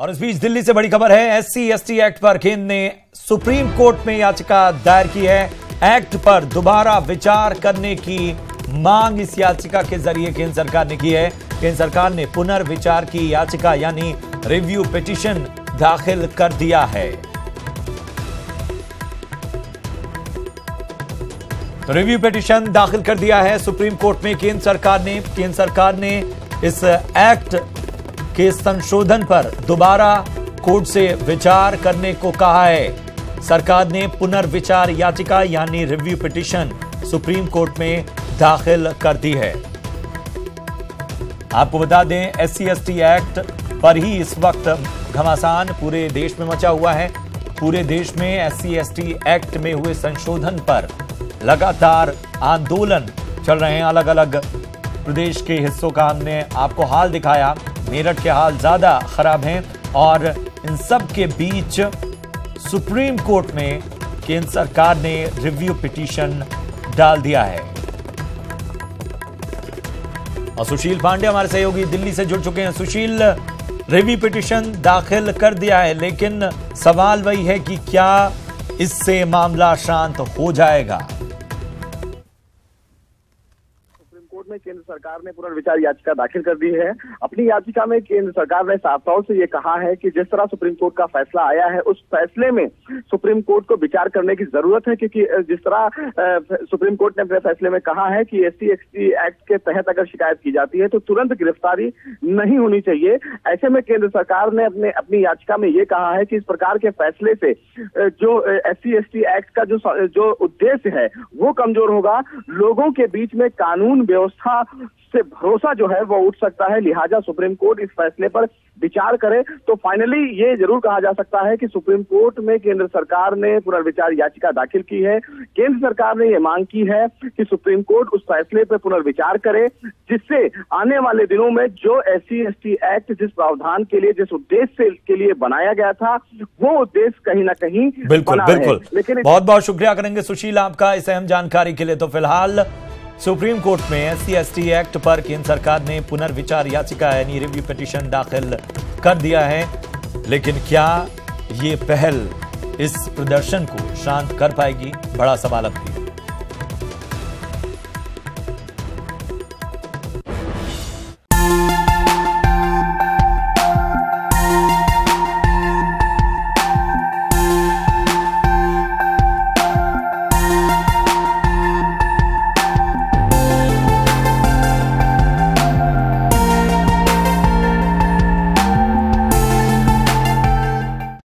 और इस बीच दिल्ली से बड़ी खबर है। SC/ST एक्ट पर केंद्र ने सुप्रीम कोर्ट में याचिका दायर की है। एक्ट पर दोबारा विचार करने की मांग इस याचिका के जरिए केंद्र सरकार ने की है। केंद्र सरकार ने पुनर्विचार की याचिका यानी रिव्यू पिटीशन दाखिल कर दिया है। तो रिव्यू पिटीशन दाखिल कर दिया है सुप्रीम कोर्ट में केंद्र सरकार ने इस एक्ट के संशोधन पर दोबारा कोर्ट से विचार करने को कहा है। सरकार ने पुनर्विचार याचिका यानी रिव्यू पिटीशन सुप्रीम कोर्ट में दाखिल कर दी है। आपको बता दें, SC/ST एक्ट पर ही इस वक्त घमासान पूरे देश में मचा हुआ है। पूरे देश में SC/ST एक्ट में हुए संशोधन पर लगातार आंदोलन चल रहे हैं। अलग अलग प्रदेश के हिस्सों का हमने आपको हाल दिखाया। मेरठ के हाल ज्यादा खराब हैं और इन सब के बीच सुप्रीम कोर्ट में केंद्र सरकार ने रिव्यू पिटीशन डाल दिया है। और सुशील पांडे हमारे सहयोगी दिल्ली से जुड़ चुके हैं। सुशील, रिव्यू पिटीशन दाखिल कर दिया है, लेकिन सवाल वही है कि क्या इससे मामला शांत हो जाएगा? में केंद्र सरकार ने पुनर्विचार याचिका दाखिल कर दी है। अपनी याचिका में केंद्र सरकार ने साफ तौर से ये कहा है कि जिस तरह सुप्रीम कोर्ट का फैसला आया है उस फैसले में सुप्रीम कोर्ट को विचार करने की जरूरत है, क्योंकि जिस तरह सुप्रीम कोर्ट ने अपने फैसले में कहा है कि SC/ST एक्ट के तहत अगर शिकायत की जाती है तो तुरंत गिरफ्तारी नहीं होनी चाहिए। ऐसे में केंद्र सरकार ने अपनी याचिका में ये कहा है कि इस प्रकार के फैसले से जो SC/ST एक्ट का जो उद्देश्य है वो कमजोर होगा। लोगों के बीच में कानून व्यवस्था से भरोसा जो है वो उठ सकता है। लिहाजा सुप्रीम कोर्ट इस फैसले पर विचार करे तो फाइनली ये जरूर कहा जा सकता है कि सुप्रीम कोर्ट में केंद्र सरकार ने पुनर्विचार याचिका दाखिल की है। केंद्र सरकार ने ये मांग की है कि सुप्रीम कोर्ट उस फैसले पर पुनर्विचार करे, जिससे आने वाले दिनों में जो SC/ST एक्ट जिस प्रावधान के लिए, जिस उद्देश्य के लिए बनाया गया था, वो उद्देश्य कहीं ना कहीं बिल्कुल। लेकिन बहुत बहुत शुक्रिया करेंगे सुशील आपका इस अहम जानकारी के लिए। तो फिलहाल सुप्रीम कोर्ट में SC/ST एक्ट पर केंद्र सरकार ने पुनर्विचार याचिका यानी रिव्यू पिटीशन दाखिल कर दिया है, लेकिन क्या ये पहल इस प्रदर्शन को शांत कर पाएगी? बड़ा सवाल अब भी